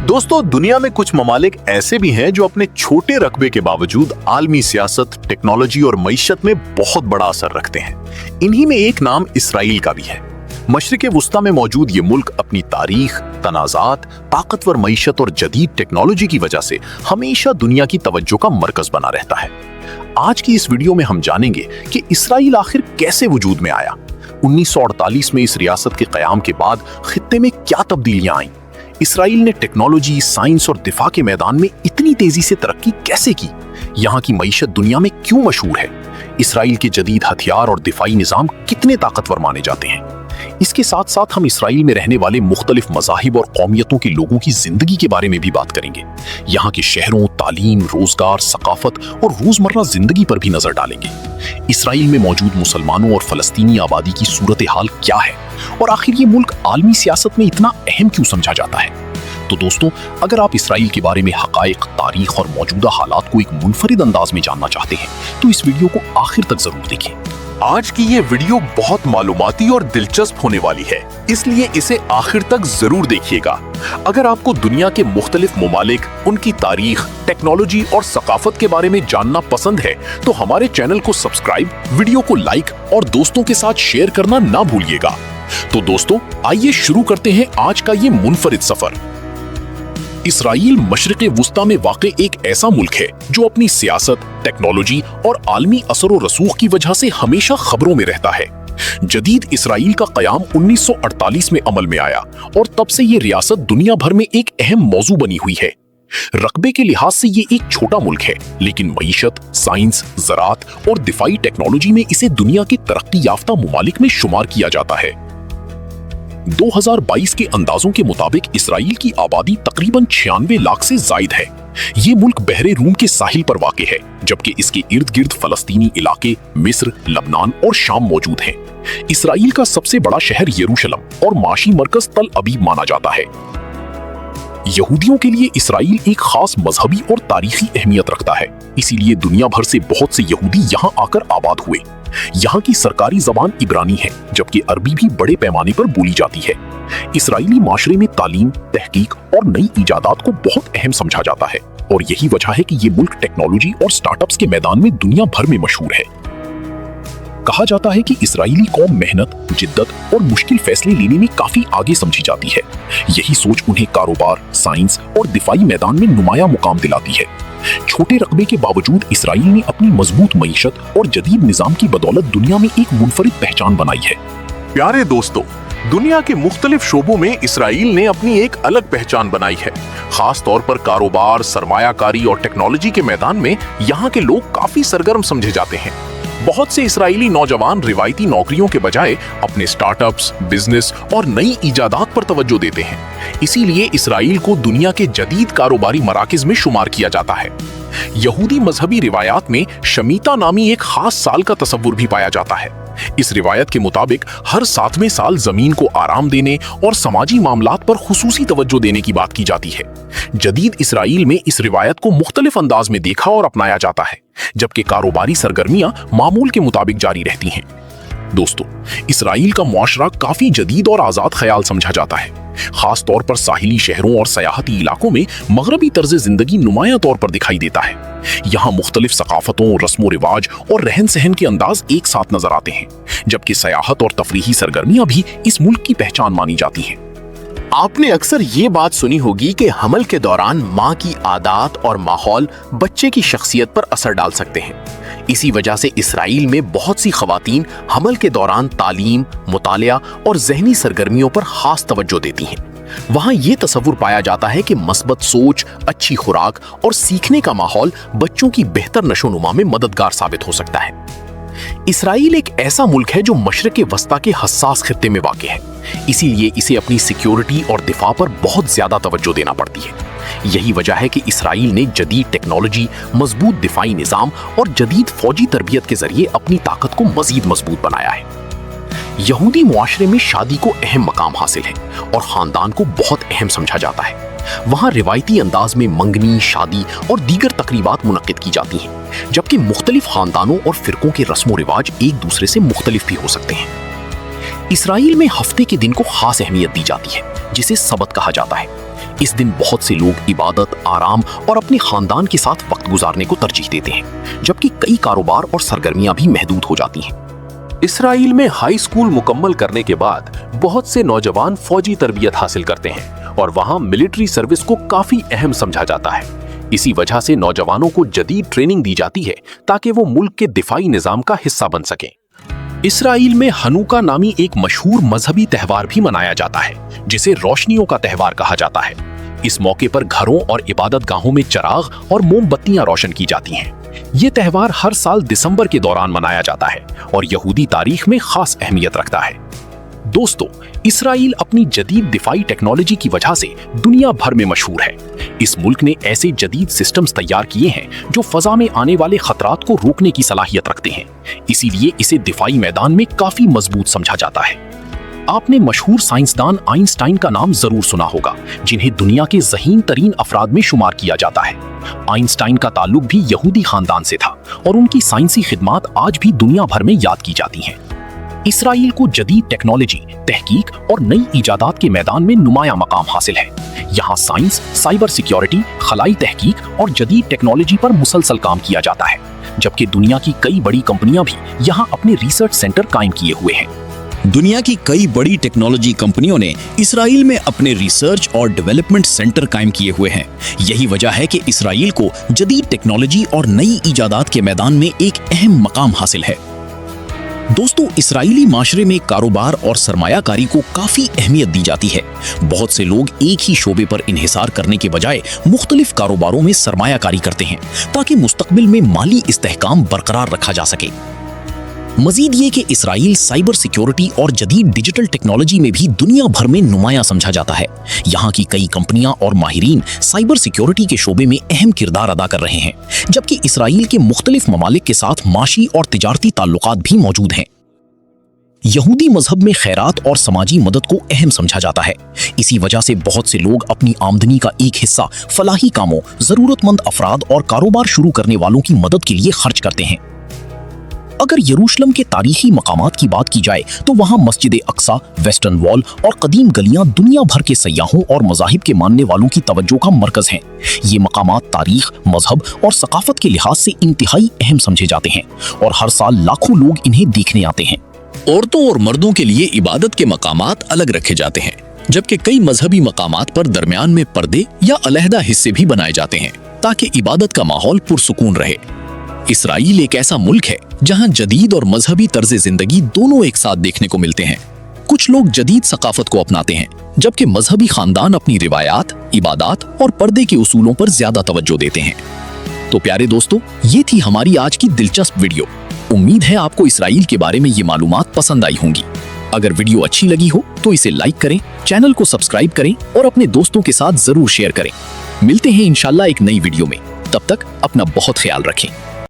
दोस्तों, दुनिया में कुछ ममालिक ऐसे भी हैं जो अपने छोटे रकबे के बावजूद आलमी सियासत, टेक्नोलॉजी और मईशत में बहुत बड़ा असर रखते हैं। इन्हीं में एक नाम इसराइल का भी है। मशरिक़े वुस्ता में मौजूद ये मुल्क अपनी तारीख, तनाज़ात, ताकतवर मईशत और जदीद टेक्नोलॉजी की वजह से हमेशा दुनिया की तवज्जो का मरकज बना रहता है। आज की इस वीडियो में हम जानेंगे कि इसराइल आखिर कैसे वजूद में आया। 1948 में इस रियासत के क़याम के बाद खित्ते में क्या तब्दीलियां आईं? इसराइल ने टेक्नोलॉजी, साइंस और दिफा के मैदान में इतनी तेजी से तरक्की कैसे की? यहाँ की मईशत दुनिया में क्यों मशहूर है? इसराइल के जदीद हथियार और दिफाई निज़ाम कितने ताकतवर माने जाते हैं? इसके साथ साथ हम इसराइल में रहने वाले मुख्तलिफ मज़ाहिब और कौमियतों के लोगों की जिंदगी के बारे में भी बात करेंगे। यहाँ के शहरों, तालीम, रोजगार, सकाफत और रोजमर्रा जिंदगी पर भी नजर डालेंगे। इसराइल में मौजूद मुसलमानों और फलस्तीनी आबादी की सूरत हाल क्या है और आखिर ये मुल्क आलमी सियासत में इतना अहम क्यों समझा जाता है? तो दोस्तों, अगर आप इसराइल के बारे में हकाइक, तारीख और मौजूदा हालात को एक मुनफरिद अंदाज में जानना चाहते हैं तो इस वीडियो को आखिर तक जरूर देखें। आज की ये वीडियो बहुत मालूमाती और दिलचस्प होने वाली है, इसलिए इसे आखिर तक जरूर देखिएगा। अगर आपको दुनिया के मुख्तलिफ ममालिक, उनकी तारीख, टेक्नोलॉजी और सकाफत के बारे में जानना पसंद है तो हमारे चैनल को सब्सक्राइब, वीडियो को लाइक और दोस्तों के साथ शेयर करना ना भूलिएगा। तो दोस्तों, आइए शुरू करते हैं आज का ये मुनफरिद सफर। इसराइल मशरिक़े वुस्ता में वाक़े एक ऐसा मुल्क है जो अपनी सियासत, टेक्नोलॉजी और आलमी असर और रसूख की वजह से हमेशा खबरों में रहता है। जदीद इसराइल का क़याम 1948 में अमल में आया और तब से ये रियासत दुनिया भर में एक अहम मौजू बनी हुई है। रकबे के लिहाज से ये एक छोटा मुल्क है, लेकिन मईशत, साइंस, ज़राअत और दिफाई टेक्नोलॉजी में इसे दुनिया के तरक्की याफ्ता ममालिक में शुमार किया जाता है। 2022 के अंदाजों के मुताबिक इसराइल की आबादी तकरीबन 96 लाख से जायद है। ये मुल्क बहरे रूम के साहिल पर वाक़े है, जबकि इसके इर्द गिर्द फलस्तीनी इलाके, मिस्र, लबनान और शाम मौजूद हैं। इसराइल का सबसे बड़ा शहर यरूशलम और माशी मरकज तल अबीब माना जाता है। यहूदियों के लिए इसराइल एक खास मजहबी और तारीखी अहमियत रखता है, इसीलिए दुनिया भर से बहुत से यहूदी यहाँ आकर आबाद हुए। यहाँ की सरकारी जबान इब्रानी है, जबकि अरबी भी बड़े पैमाने पर बोली जाती है। इसराइली माशरे में तालीम, तहकीक और नई इजादात को बहुत अहम समझा जाता है और यही वजह है कि ये मुल्क टेक्नोलॉजी और स्टार्टअप्स के मैदान में दुनिया भर में मशहूर है। कहा जाता है कि इसराइली कौम मेहनत, जिद्दत और मुश्किल फैसले लेने में काफी आगे समझी जाती है। यही सोच उन्हें कारोबार, साइंस और दिफाई मैदान में नुमाया मुकाम दिलाती है। छोटे रकबे के बावजूद इसराइल ने अपनी मजबूत मईशत और जदीद निजाम की बदौलत दुनिया में एक मुनफरिद पहचान बनाई है। प्यारे दोस्तों, दुनिया के मुख्तलिफ शोबों में इसराइल ने अपनी एक अलग पहचान बनाई है। खास तौर पर कारोबार, सरमायाकारी और टेक्नोलॉजी के मैदान में यहाँ के लोग काफी सरगर्म समझे जाते हैं। बहुत से इसराइली नौजवान रिवायती नौकरियों के बजाय अपने स्टार्टअप्स, बिजनेस और नई इजादात पर तवज्जो देते हैं। इसीलिए इसराइल को दुनिया के जदीद कारोबारी मराकिज में शुमार किया जाता है। यहूदी मजहबी रिवायात में शमीता नामी एक खास साल का तस्वुर भी पाया जाता है। इस रिवायत के मुताबिक हर 7वें साल जमीन को आराम देने और समाजी मामलात पर खुसूसी तवज्जो देने की बात की जाती है। जदीद इसराइल में इस रिवायत को मुख्तलिफ अंदाज में देखा और अपनाया जाता है, जबकि कारोबारी सरगर्मियां मामूल के मुताबिक जारी रहती हैं। दोस्तों, इसराइल का मुआशरा काफी जदीद और आजाद ख्याल समझा जाता है। खास तौर पर साहिली शहरों और सयाहती इलाकों में मगरबी तर्ज जिंदगी नुमाया तौर पर दिखाई देता है। यहाँ मुख्तलिफ सकाफतों, रस्मो रिवाज और रहन सहन के अंदाज एक साथ नजर आते हैं, जबकि सयाहत और तफरीही सरगर्मियां भी इस मुल्क की पहचान मानी जाती हैं। आपने अक्सर ये बात सुनी होगी कि हमल के दौरान माँ की आदत और माहौल बच्चे की शख्सियत पर असर डाल सकते हैं। इसी वजह से इसराइल में बहुत सी खवातीन हमल के दौरान तालीम, मुतालिया और ज़हनी सरगर्मियों पर खास तवज्जो देती हैं। वहाँ ये तसव्वुर पाया जाता है कि मस्बत सोच, अच्छी खुराक और सीखने का माहौल बच्चों की बेहतर नशोनुमा में मददगार साबित हो सकता है। इसराइल एक ऐसा मुल्क है जो मशरिक़े वस्ता के हसास खित्ते में वाक़े है, इसीलिए इसे अपनी सिक्योरिटी और दिफा पर बहुत ज्यादा तवज्जो देना पड़ती है। यही वजह है कि इसराइल ने जदीद टेक्नोलॉजी, मजबूत दिफाई निज़ाम और जदीद फौजी तरबियत के जरिए अपनी ताकत को मजीद मजबूत बनाया है। यहूदी मुआशरे में शादी को अहम मकाम हासिल है और खानदान को बहुत अहम समझा जाता है। वहाँ रिवायती अंदाज में मंगनी, शादी और दीगर तकरीबात मुनक्किद की जाती हैं, जबकि मुख्तलिफ खानदानों और फिरकों के रस्म व रिवाज एक दूसरे से मुख्तलिफ भी हो सकते हैं। इसराइल में हफ्ते के दिन को खास अहमियत दी जाती है, जिसे सबत कहा जाता है। इस दिन बहुत से लोग इबादत, आराम और अपने खानदान के साथ वक्त गुजारने को तरजीह देते हैं, जबकि कई कारोबार और सरगर्मियां भी महदूद हो जाती हैं। इसराइल में हाई स्कूल मुकम्मल करने के बाद बहुत से नौजवान फौजी तरबियत हासिल करते हैं और वहां मिलिट्री सर्विस को काफी अहम समझा जाता है। इसी वजह से नौजवानों को जदीद ट्रेनिंग दी जाती है ताकि वो मुल्क के दिफाई निजाम का हिस्सा बन सकें। इसराइल में हनुका नामी एक मशहूर मजहबी त्यौहार भी मनाया जाता है, जिसे रोशनियों का त्यौहार कहा जाता है। इस मौके पर घरों और इबादत गाहों में चिराग और मोमबत्तियां रोशन की जाती हैं। ये त्यौहार हर साल दिसंबर के दौरान मनाया जाता है और यहूदी तारीख में खास अहमियत रखता है। दोस्तों, इसराइल अपनी जदीद दिफाई टेक्नोलॉजी की वजह से दुनिया भर में मशहूर है। इस मुल्क ने ऐसे जदीद सिस्टम्स तैयार किए हैं जो फजा में आने वाले खतरात को रोकने की सलाहियत रखते हैं, इसीलिए इसे दिफाई मैदान में काफी मजबूत समझा जाता है। आपने मशहूर साइंसदान आइंस्टाइन का नाम जरूर सुना होगा, जिन्हें दुनिया के ज़हीन तरीन अफराद में शुमार किया जाता है। आइंस्टाइन का ताल्लुक भी यहूदी खानदान से था और उनकी साइंसी खिदमात आज भी दुनिया भर में याद की जाती हैं। इसराइल को जदीद टेक्नोलॉजी, तहकीक और नई इजादात के मैदान में नुमाया मकाम हासिल है। यहाँ साइंस, साइबर सिक्योरिटी, खलाई तहकीक और जदीद टेक्नोलॉजी पर मुसलसल काम किया जाता है, जबकि दुनिया की कई बड़ी कंपनियां भी यहाँ अपने रिसर्च सेंटर कायम किए हुए हैं। दुनिया की कई बड़ी टेक्नोलॉजी कंपनियों ने इसराइल में अपने रिसर्च और डेवलपमेंट सेंटर कायम किए हुए हैं। यही वजह है कि इसराइल को जदीद टेक्नोलॉजी और नई इजादात के मैदान में एक अहम मकाम हासिल है। दोस्तों, इसराइली माशरे में कारोबार और सरमायाकारी को काफी अहमियत दी जाती है। बहुत से लोग एक ही शोबे पर इन्हिसार करने के बजाय मुख्तलिफ कारोबारों में सरमायाकारी करते हैं ताकि मुस्तकबिल में माली इस्तेहकाम बरकरार रखा जा सके। मजीद ये कि इसराइल साइबर सिक्योरिटी और जदीद डिजिटल टेक्नोलॉजी में भी दुनिया भर में नुमाया समझा जाता है। यहाँ की कई कंपनियां और माहिरीन साइबर सिक्योरिटी के शोबे में अहम किरदार अदा कर रहे हैं, जबकि इसराइल के मुख्तलिफ ममालिक के साथ माशी और तिजारती ताल्लुकात भी मौजूद हैं। यहूदी मजहब में खैरात और समाजी मदद को अहम समझा जाता है। इसी वजह से बहुत से लोग अपनी आमदनी का एक हिस्सा फलाही कामों, जरूरतमंद अफराद और कारोबार शुरू करने वालों की मदद के लिए खर्च करते हैं। अगर यरूशलेम के तारीखी मकामात की बात की जाए तो वहाँ मस्जिद अक्सा, वेस्टर्न वॉल और कदीम गलियाँ दुनिया भर के सयाहों और मज़ाहिब के मानने वालों की तवज्जो का मरकज़ हैं। ये मकामात तारीख, मजहब और सकाफत के लिहाज से इंतहाई अहम समझे जाते हैं और हर साल लाखों लोग इन्हें देखने आते हैं। औरतों और मर्दों के लिए इबादत के मकामात अलग रखे जाते हैं, जबकि कई मजहबी मकामात पर दरमियान में पर्दे या अलहदा हिस्से भी बनाए जाते हैं ताकि इबादत का माहौल पुरसुकून रहे। इसराइल एक ऐसा मुल्क है जहां जदीद और मजहबी तर्ज जिंदगी दोनों एक साथ देखने को मिलते हैं। कुछ लोग जदीद सकाफत को अपनाते हैं, जबकि मजहबी खानदान अपनी रिवायात, इबादात और पर्दे के उसूलों पर ज्यादा तवज्जो देते हैं। तो प्यारे दोस्तों, ये थी हमारी आज की दिलचस्प वीडियो। उम्मीद है आपको इसराइल के बारे में ये मालूमात पसंद आई होंगी। अगर वीडियो अच्छी लगी हो तो इसे लाइक करें, चैनल को सब्सक्राइब करें और अपने दोस्तों के साथ जरूर शेयर करें। मिलते हैं इंशाल्लाह एक नई वीडियो में। तब तक अपना बहुत ख्याल रखें।